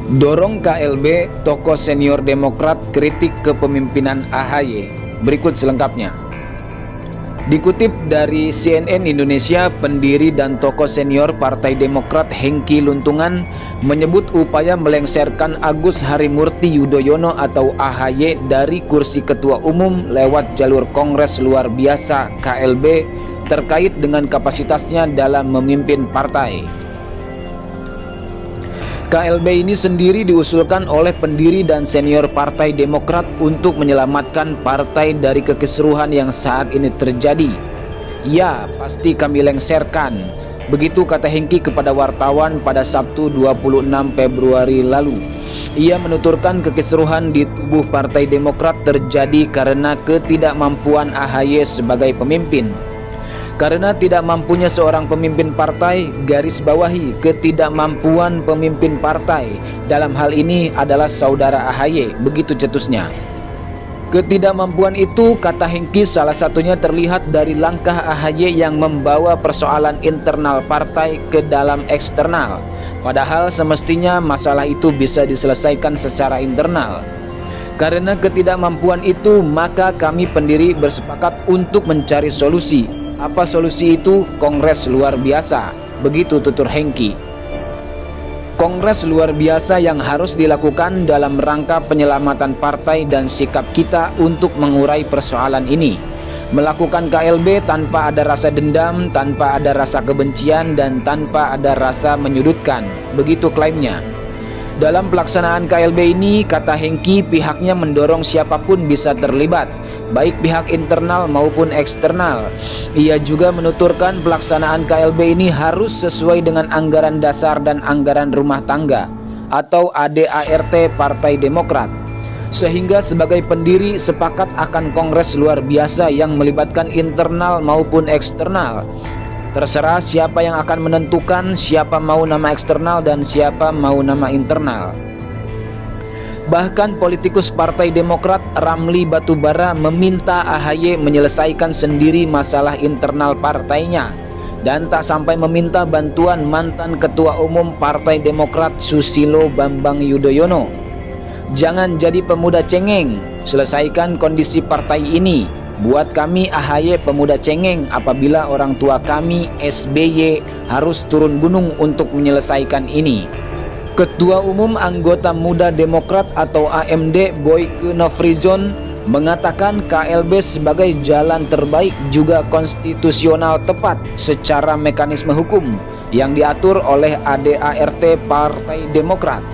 Dorong KLB, tokoh senior Demokrat kritik kepemimpinan AHY. Berikut selengkapnya. Dikutip dari CNN Indonesia, pendiri dan tokoh senior Partai Demokrat Hengky Luntungan menyebut upaya melengsarkan Agus Harimurti Yudhoyono atau AHY dari kursi ketua umum lewat jalur Kongres Luar Biasa KLB terkait dengan kapasitasnya dalam memimpin partai. KLB ini sendiri diusulkan oleh pendiri dan senior Partai Demokrat untuk menyelamatkan partai dari kekisruhan yang saat ini terjadi. Ya, pasti kami lengserkan. Begitu kata Hengky kepada wartawan pada Sabtu 26 Februari lalu. Ia menuturkan kekisruhan di tubuh Partai Demokrat terjadi karena ketidakmampuan AHY sebagai pemimpin. Karena tidak mampunya seorang pemimpin partai, garis bawahi ketidakmampuan pemimpin partai dalam hal ini adalah saudara AHY, begitu cetusnya. Ketidakmampuan itu, kata Hengky, salah satunya terlihat dari langkah AHY yang membawa persoalan internal partai ke dalam eksternal. Padahal semestinya masalah itu bisa diselesaikan secara internal. Karena ketidakmampuan itu, maka kami pendiri bersepakat untuk mencari solusi. Apa solusi itu? Kongres luar biasa, begitu tutur Hengky. Kongres luar biasa yang harus dilakukan dalam rangka penyelamatan partai dan sikap kita untuk mengurai persoalan ini. Melakukan KLB tanpa ada rasa dendam, tanpa ada rasa kebencian, dan tanpa ada rasa menyudutkan, begitu klaimnya. Dalam pelaksanaan KLB ini, kata Hengky, pihaknya mendorong siapapun bisa terlibat, baik pihak internal maupun eksternal. Ia juga menuturkan pelaksanaan KLB ini harus sesuai dengan anggaran dasar dan anggaran rumah tangga atau ADART Partai Demokrat. Sehingga sebagai pendiri sepakat akan kongres luar biasa yang melibatkan internal maupun eksternal. Terserah siapa yang akan menentukan siapa mau nama eksternal dan siapa mau nama internal. Bahkan politikus Partai Demokrat Ramli Batubara meminta AHY menyelesaikan sendiri masalah internal partainya dan tak sampai meminta bantuan mantan Ketua Umum Partai Demokrat Susilo Bambang Yudhoyono. Jangan jadi pemuda cengeng, selesaikan kondisi partai ini. Buat kami AHY pemuda cengeng apabila orang tua kami SBY harus turun gunung untuk menyelesaikan ini. Ketua Umum Anggota Muda Demokrat atau AMD Boyke Nofrizon mengatakan KLB sebagai jalan terbaik juga konstitusional tepat secara mekanisme hukum yang diatur oleh ADART Partai Demokrat.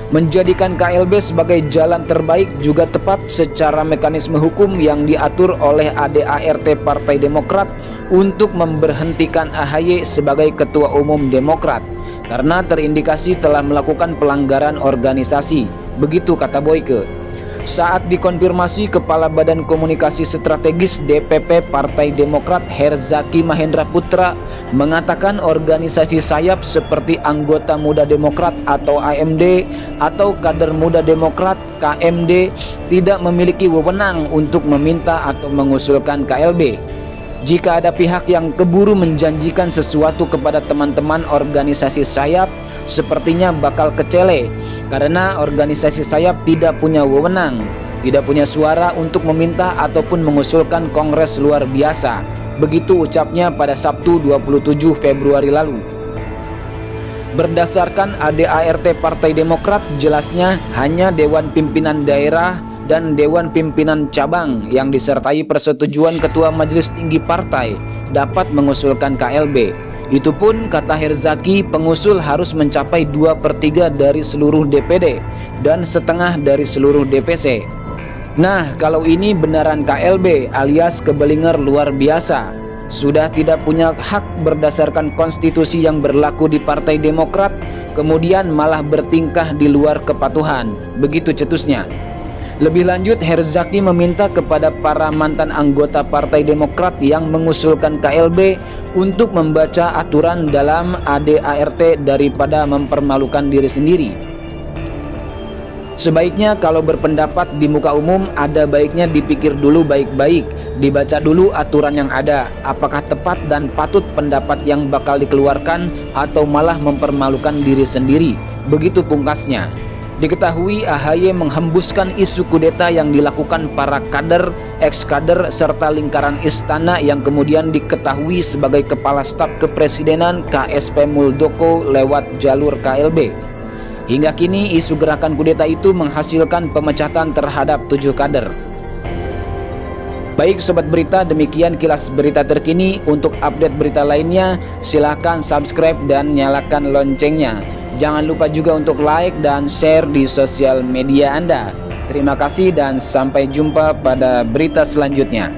Menjadikan KLB sebagai jalan terbaik juga tepat secara mekanisme hukum yang diatur oleh ADART Partai Demokrat untuk memberhentikan AHY sebagai Ketua Umum Demokrat karena terindikasi telah melakukan pelanggaran organisasi, begitu kata Boyke. Saat dikonfirmasi, Kepala Badan Komunikasi Strategis DPP Partai Demokrat Herzaki Mahendra Putra mengatakan organisasi sayap seperti Anggota Muda Demokrat atau AMD atau Kader Muda Demokrat KMD tidak memiliki wewenang untuk meminta atau mengusulkan KLB. Jika ada pihak yang keburu menjanjikan sesuatu kepada teman-teman organisasi sayap, sepertinya bakal kecele karena organisasi sayap tidak punya wewenang, tidak punya suara untuk meminta ataupun mengusulkan kongres luar biasa. Begitu ucapnya pada Sabtu 27 Februari lalu. Berdasarkan ADART Partai Demokrat, jelasnya hanya Dewan Pimpinan Daerah dan Dewan Pimpinan Cabang yang disertai persetujuan Ketua Majelis Tinggi Partai dapat mengusulkan KLB. Itu pun, kata Herzaki, pengusul harus mencapai 2/3 dari seluruh DPD dan setengah dari seluruh DPC. Nah, kalau ini benaran KLB alias kebelinger luar biasa, sudah tidak punya hak berdasarkan konstitusi yang berlaku di Partai Demokrat, kemudian malah bertingkah di luar kepatuhan, begitu cetusnya. Lebih lanjut, Herzaki meminta kepada para mantan anggota Partai Demokrat yang mengusulkan KLB untuk membaca aturan dalam ADART daripada mempermalukan diri sendiri. Sebaiknya kalau berpendapat di muka umum, ada baiknya dipikir dulu baik-baik, dibaca dulu aturan yang ada, apakah tepat dan patut pendapat yang bakal dikeluarkan atau malah mempermalukan diri sendiri, begitu pungkasnya. Diketahui AHY menghembuskan isu kudeta yang dilakukan para kader, ex-kader, serta lingkaran istana yang kemudian diketahui sebagai Kepala Staf Kepresidenan KSP Muldoko lewat jalur KLB. Hingga kini isu gerakan kudeta itu menghasilkan pemecatan terhadap 7 kader. Baik Sobat Berita, demikian kilas berita terkini. Untuk update berita lainnya, silahkan subscribe dan nyalakan loncengnya. Jangan lupa juga untuk like dan share di sosial media Anda. Terima kasih dan sampai jumpa pada berita selanjutnya.